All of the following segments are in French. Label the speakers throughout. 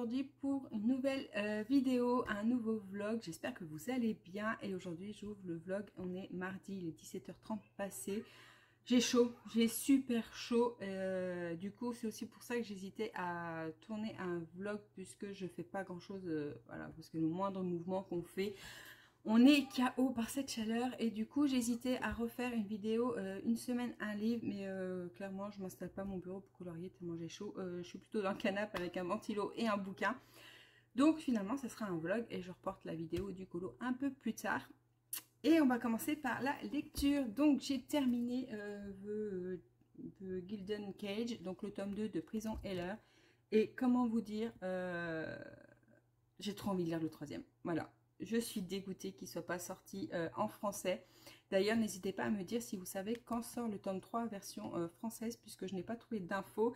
Speaker 1: aujourd'hui pour une nouvelle vidéo, un nouveau vlog. J'espère que vous allez bien et aujourd'hui j'ouvre le vlog. On est mardi, il est 17h30 passé. J'ai chaud, j'ai super chaud. Du coup c'est aussi pour ça que j'hésitais à tourner un vlog puisque je fais pas grand chose. Voilà, parce que le moindre mouvement qu'on fait, on est KO par cette chaleur et du coup j'hésitais à refaire une vidéo une semaine, un livre, mais clairement je m'installe pas à mon bureau pour colorier tellement j'ai chaud. Je suis plutôt dans le canapé avec un ventilo et un bouquin. Donc finalement ça sera un vlog et je reporte la vidéo du colo un peu plus tard. Et on va commencer par la lecture. Donc j'ai terminé The Gilded Cage, donc le tome 2 de Prison Heller. Et comment vous dire, j'ai trop envie de lire le troisième. Voilà. Je suis dégoûtée qu'il ne soit pas sorti en français. D'ailleurs, n'hésitez pas à me dire si vous savez quand sort le tome 3 version française, puisque je n'ai pas trouvé d'infos.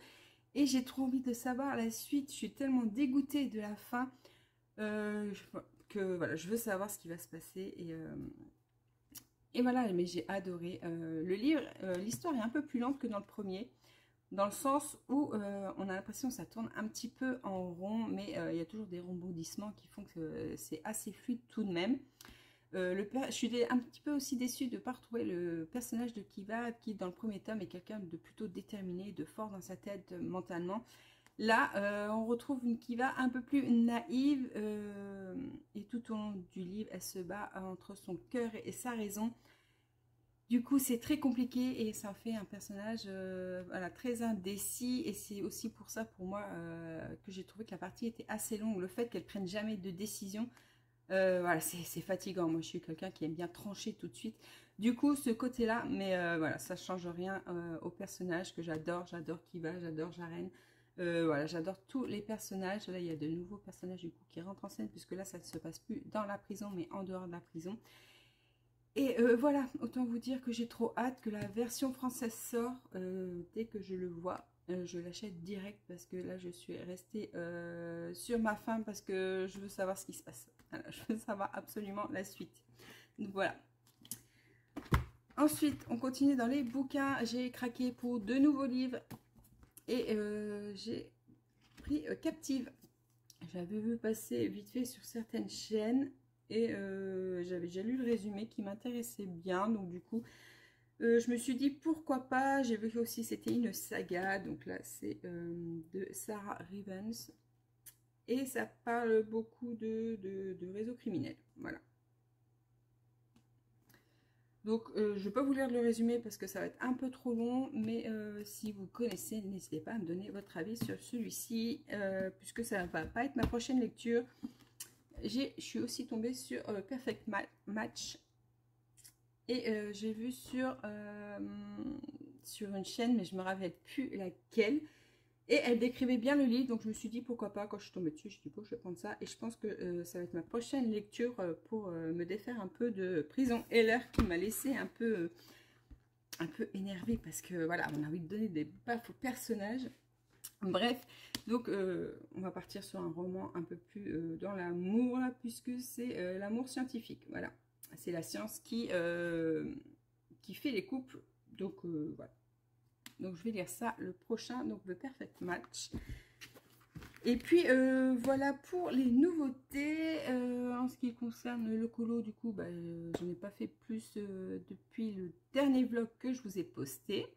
Speaker 1: Et j'ai trop envie de savoir la suite. Je suis tellement dégoûtée de la fin que voilà, je veux savoir ce qui va se passer. Et voilà, mais j'ai adoré le livre. L'histoire est un peu plus lente que dans le premier. Dans le sens où on a l'impression que ça tourne un petit peu en rond, mais il y a toujours des rebondissements qui font que c'est assez fluide tout de même. Je suis un petit peu aussi déçue de ne pas retrouver le personnage de Kiva, qui dans le premier tome est quelqu'un de plutôt déterminé, de fort dans sa tête mentalement. Là, on retrouve une Kiva un peu plus naïve et tout au long du livre, elle se bat entre son cœur et sa raison. Du coup, c'est très compliqué et ça fait un personnage voilà, très indécis. Et c'est aussi pour ça, pour moi, que j'ai trouvé que la partie était assez longue. Le fait qu'elle prenne jamais de décision, voilà, c'est fatigant. Moi, je suis quelqu'un qui aime bien trancher tout de suite. Du coup, ce côté-là, mais voilà, ça ne change rien au personnage que j'adore. J'adore Kiva, j'adore Jaren. Voilà, j'adore tous les personnages. Là, il y a de nouveaux personnages du coup qui rentrent en scène, puisque là, ça ne se passe plus dans la prison, mais en dehors de la prison. Et voilà, autant vous dire que j'ai trop hâte que la version française sort. Dès que je le vois, je l'achète direct parce que là, je suis restée sur ma faim parce que je veux savoir ce qui se passe. Voilà, je veux savoir absolument la suite. Donc voilà. Ensuite, on continue dans les bouquins. J'ai craqué pour 2 nouveaux livres et j'ai pris Captive. J'avais vu passer vite fait sur certaines chaînes. Et j'avais déjà lu le résumé qui m'intéressait bien. Donc du coup, je me suis dit pourquoi pas. J'ai vu aussi c'était une saga. Donc là, c'est de Sarah Rivens. Et ça parle beaucoup de réseaux criminels. Voilà. Donc je ne vais pas vous lire le résumé parce que ça va être un peu trop long. Mais si vous connaissez, n'hésitez pas à me donner votre avis sur celui-ci. Puisque ça ne va pas être ma prochaine lecture. Je suis aussi tombée sur Perfect Match et j'ai vu sur une chaîne, mais je me rappelle plus laquelle, et elle décrivait bien le livre, donc je me suis dit pourquoi pas. Quand je suis tombée dessus, je dis bon, je vais prendre ça, et je pense que ça va être ma prochaine lecture pour me défaire un peu de Prison Heller qui m'a laissé un peu énervée parce que voilà, on a envie de donner des baffes aux personnages. Bref, donc on va partir sur un roman un peu plus dans l'amour, là, puisque c'est l'amour scientifique. Voilà, c'est la science qui fait les couples. Donc voilà. Donc je vais lire ça le prochain, donc The Perfect Match. Et puis voilà pour les nouveautés. En ce qui concerne le colo, du coup, je n'ai pas fait plus depuis le dernier vlog que je vous ai posté.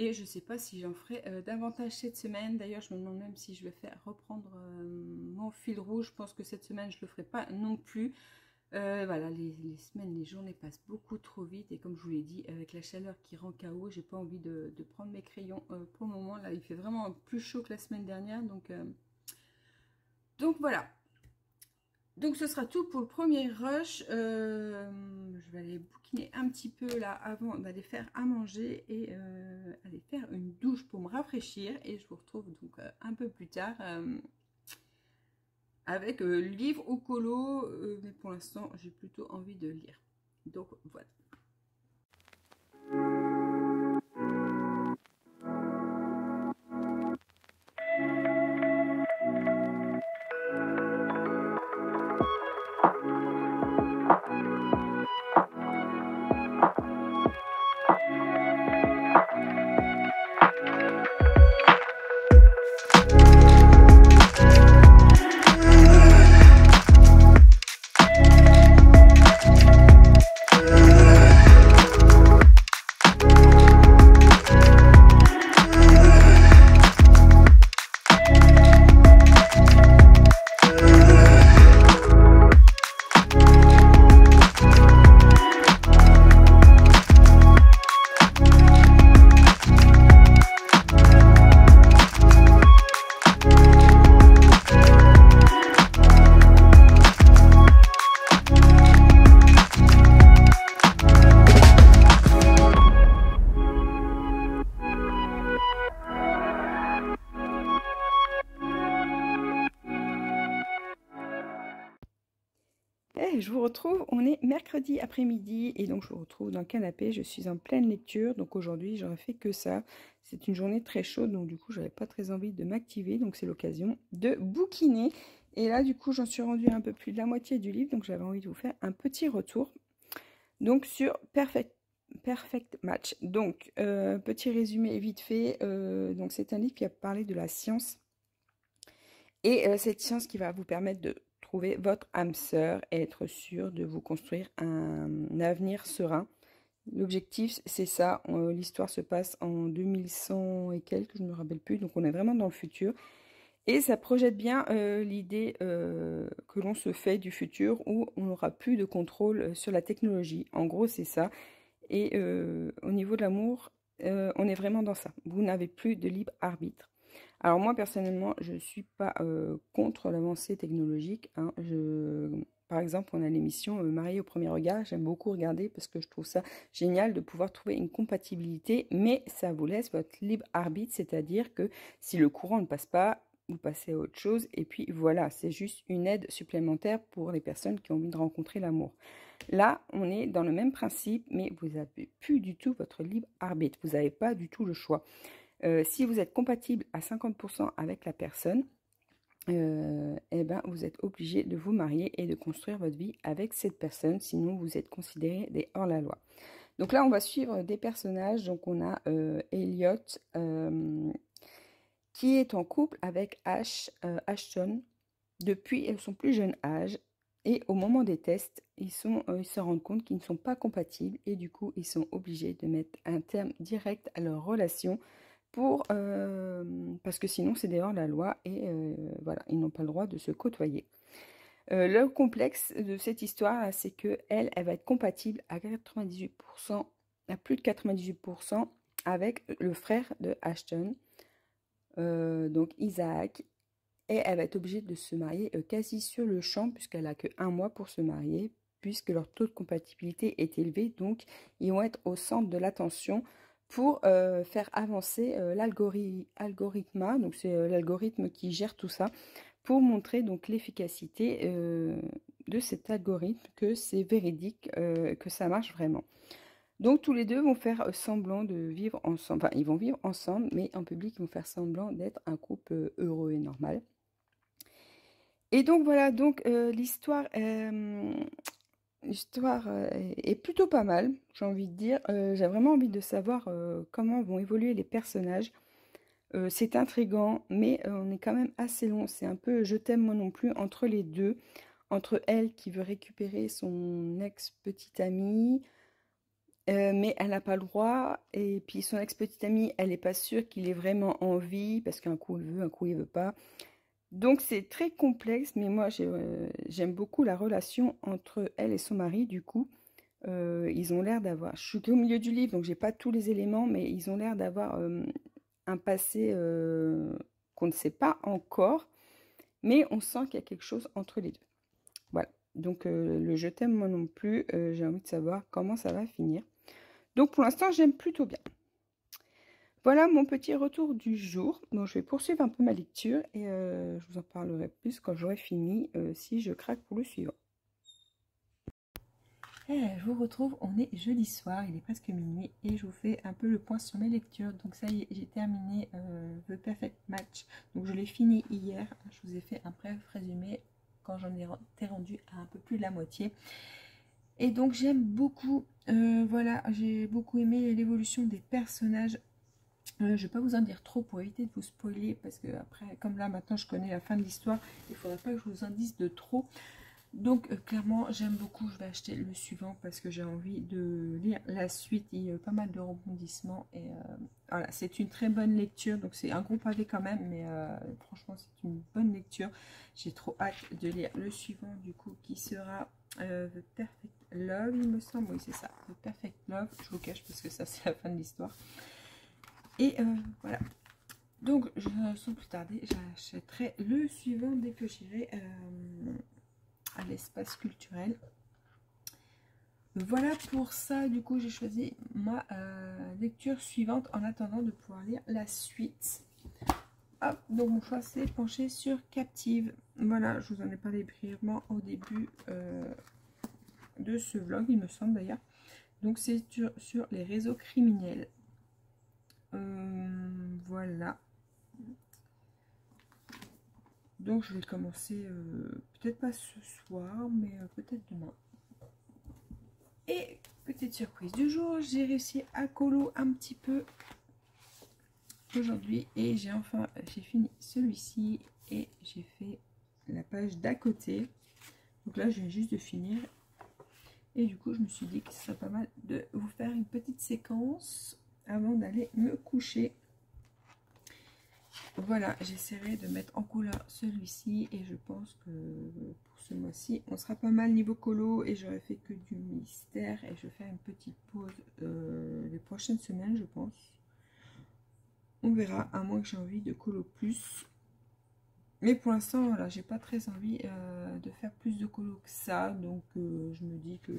Speaker 1: Et je ne sais pas si j'en ferai davantage cette semaine. D'ailleurs, je me demande même si je vais reprendre mon fil rouge. Je pense que cette semaine, je ne le ferai pas non plus. Voilà, les semaines, les journées passent beaucoup trop vite. Et comme je vous l'ai dit, avec la chaleur qui rend KO, j'ai pas envie de prendre mes crayons pour le moment. Là, il fait vraiment plus chaud que la semaine dernière. Donc voilà. Donc ce sera tout pour le premier rush. Je vais aller bouquiner un petit peu là avant d'aller faire à manger et aller faire une douche pour me rafraîchir. Et je vous retrouve donc un peu plus tard avec le livre au colo. Mais pour l'instant, j'ai plutôt envie de lire. Donc voilà. vous retrouve, on est mercredi après-midi et donc je vous retrouve dans le canapé, je suis en pleine lecture, donc aujourd'hui j'aurais fait que ça. C'est une journée très chaude, donc du coup j'avais pas très envie de m'activer, donc c'est l'occasion de bouquiner. Et là du coup j'en suis rendue à un peu plus de la moitié du livre, donc j'avais envie de vous faire un petit retour. Donc sur Perfect Match. Donc petit résumé vite fait, donc c'est un livre qui a parlé de la science. Et cette science qui va vous permettre de trouver votre âme sœur et être sûr de vous construire un avenir serein. L'objectif, c'est ça. L'histoire se passe en 2100 et quelques, je ne me rappelle plus. Donc, on est vraiment dans le futur. Et ça projette bien l'idée que l'on se fait du futur où on n'aura plus de contrôle sur la technologie. En gros, c'est ça. Et au niveau de l'amour, on est vraiment dans ça. Vous n'avez plus de libre arbitre. Alors moi, personnellement, je ne suis pas contre l'avancée technologique. Hein. Par exemple, on a l'émission Mariée au premier regard. J'aime beaucoup regarder parce que je trouve ça génial de pouvoir trouver une compatibilité. Mais ça vous laisse votre libre arbitre, c'est-à-dire que si le courant ne passe pas, vous passez à autre chose. Et puis voilà, c'est juste une aide supplémentaire pour les personnes qui ont envie de rencontrer l'amour. Là, on est dans le même principe, mais vous n'avez plus du tout votre libre arbitre. Vous n'avez pas du tout le choix. Si vous êtes compatible à 50% avec la personne, eh ben, vous êtes obligé de vous marier et de construire votre vie avec cette personne, sinon vous êtes considéré des hors-la-loi. Donc là, on va suivre des personnages. Donc on a Elliot qui est en couple avec Ashton depuis son plus jeune âge. Et au moment des tests, ils se rendent compte qu'ils ne sont pas compatibles et du coup, ils sont obligés de mettre un terme direct à leur relation parce que sinon c'est dehors la loi et voilà, ils n'ont pas le droit de se côtoyer. Le complexe de cette histoire, c'est que elle va être compatible à 98%, à plus de 98% avec le frère de Ashton, donc Isaac, et elle va être obligée de se marier quasi sur le champ puisqu'elle a que 1 mois pour se marier, puisque leur taux de compatibilité est élevé, donc ils vont être au centre de l'attention pour faire avancer l'algorithme, donc c'est l'algorithme qui gère tout ça, pour montrer donc l'efficacité de cet algorithme, que c'est véridique, que ça marche vraiment. Donc tous les deux vont faire semblant de vivre ensemble, enfin ils vont vivre ensemble, mais en public ils vont faire semblant d'être un couple heureux et normal. Et donc voilà, donc l'histoire est plutôt pas mal, j'ai envie de dire. J'ai vraiment envie de savoir comment vont évoluer les personnages. C'est intriguant, mais on est quand même assez long. C'est un peu je t'aime moi non plus entre les deux. Entre elle qui veut récupérer son ex-petite amie, mais elle n'a pas le droit. Et puis son ex-petite amie, elle n'est pas sûre qu'il ait vraiment envie, parce qu'un coup il veut, un coup il veut pas. Donc c'est très complexe, mais moi j'aime beaucoup la relation entre elle et son mari. Du coup, ils ont l'air d'avoir, je suis qu'au milieu du livre, donc j'ai pas tous les éléments, mais ils ont l'air d'avoir un passé qu'on ne sait pas encore, mais on sent qu'il y a quelque chose entre les deux. Voilà, donc le je t'aime moi non plus, j'ai envie de savoir comment ça va finir. Donc pour l'instant j'aime plutôt bien. Voilà mon petit retour du jour. Donc je vais poursuivre un peu ma lecture et je vous en parlerai plus quand j'aurai fini, si je craque pour le suivant. Je vous retrouve, on est jeudi soir, il est presque minuit et je vous fais un peu le point sur mes lectures. Donc ça y est, j'ai terminé The Perfect Match. Donc je l'ai fini hier, je vous ai fait un bref résumé quand j'en étais rendue à un peu plus de la moitié. Et donc j'aime beaucoup, voilà, j'ai beaucoup aimé l'évolution des personnages. Je ne vais pas vous en dire trop pour éviter de vous spoiler, parce que après, comme là maintenant je connais la fin de l'histoire, il ne faudrait pas que je vous en dise de trop. Donc clairement j'aime beaucoup, je vais acheter le suivant parce que j'ai envie de lire la suite. Il y a pas mal de rebondissements et voilà, c'est une très bonne lecture. Donc c'est un gros pavé quand même, mais franchement c'est une bonne lecture. J'ai trop hâte de lire le suivant du coup, qui sera The Perfect Love, il me semble. Oui c'est ça, The Perfect Love. Je vous cache parce que ça c'est la fin de l'histoire. Et voilà, donc sans plus tarder, j'achèterai le suivant dès que j'irai à l'espace culturel. Voilà pour ça, du coup j'ai choisi ma lecture suivante en attendant de pouvoir lire la suite. Hop, donc mon choix s'est penché sur Captive. Voilà, je vous en ai parlé brièvement au début de ce vlog, il me semble d'ailleurs. Donc c'est sur les réseaux criminels. Voilà. Donc je vais commencer, peut-être pas ce soir, mais peut-être demain. Et petite surprise du jour, j'ai réussi à colo un petit peu aujourd'hui. Et j'ai fini celui-ci et j'ai fait la page d'à côté. Donc là je viens juste de finir. Et du coup je me suis dit que ce serait pas mal de vous faire une petite séquence avant d'aller me coucher. Voilà, j'essaierai de mettre en couleur celui-ci et je pense que pour ce mois-ci, on sera pas mal niveau colo et j'aurais fait que du mystère et je vais faire une petite pause les prochaines semaines, je pense. On verra, à moins que j'ai envie de colo plus. Mais pour l'instant, voilà, j'ai pas très envie de faire plus de colo que ça, donc je me dis que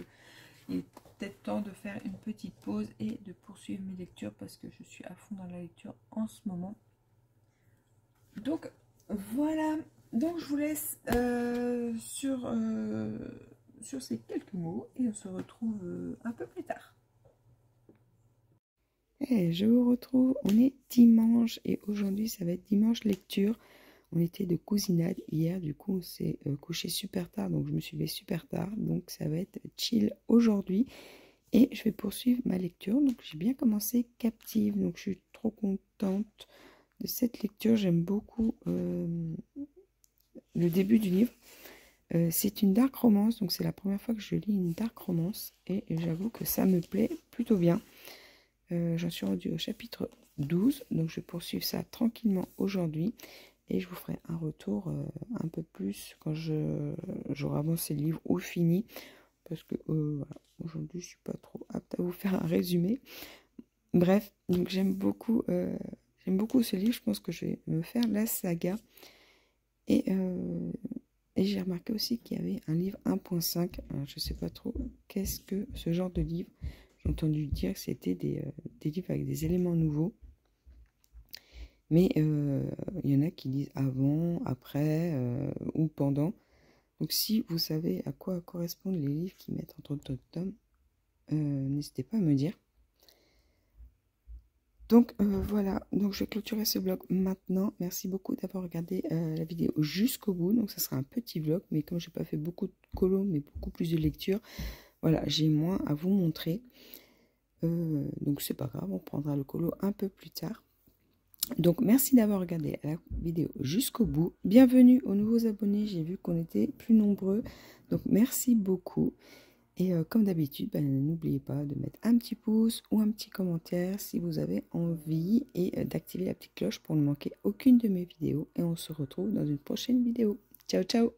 Speaker 1: il est peut-être temps de faire une petite pause et de poursuivre mes lectures parce que je suis à fond dans la lecture en ce moment. Donc voilà, donc je vous laisse sur ces quelques mots et on se retrouve un peu plus tard. Et je vous retrouve, on est dimanche et aujourd'hui ça va être dimanche lecture. On était de cousinade hier, du coup on s'est couché super tard, donc je me suis levée super tard, donc ça va être chill aujourd'hui. Et je vais poursuivre ma lecture, donc j'ai bien commencé Captive, donc je suis trop contente de cette lecture, j'aime beaucoup le début du livre. C'est une dark romance, donc c'est la première fois que je lis une dark romance et j'avoue que ça me plaît plutôt bien. J'en suis rendue au chapitre 12, donc je vais poursuivre ça tranquillement aujourd'hui et je vous ferai un retour un peu plus quand j'aurai avancé le livre ou fini, parce que voilà, aujourd'hui je suis pas trop apte à vous faire un résumé. Bref, donc j'aime beaucoup ce livre, je pense que je vais me faire la saga. Et j'ai remarqué aussi qu'il y avait un livre 1.5. Je ne sais pas trop qu'est-ce que ce genre de livre. J'ai entendu dire que c'était des livres avec des éléments nouveaux. Mais il y en a qui disent avant, après ou pendant. Donc si vous savez à quoi correspondent les livres qui mettent entre autres tomes, n'hésitez pas à me dire. Donc voilà, donc je vais clôturer ce vlog maintenant. Merci beaucoup d'avoir regardé la vidéo jusqu'au bout. Donc ça sera un petit vlog, mais comme j'ai pas fait beaucoup de colo, mais beaucoup plus de lecture, voilà, j'ai moins à vous montrer. Donc c'est pas grave, on prendra le colo un peu plus tard. Donc merci d'avoir regardé la vidéo jusqu'au bout. Bienvenue aux nouveaux abonnés, j'ai vu qu'on était plus nombreux. Donc merci beaucoup. Et comme d'habitude, n'oubliez pas de mettre un petit pouce ou un petit commentaire si vous avez envie et d'activer la petite cloche pour ne manquer aucune de mes vidéos. Et on se retrouve dans une prochaine vidéo. Ciao, ciao!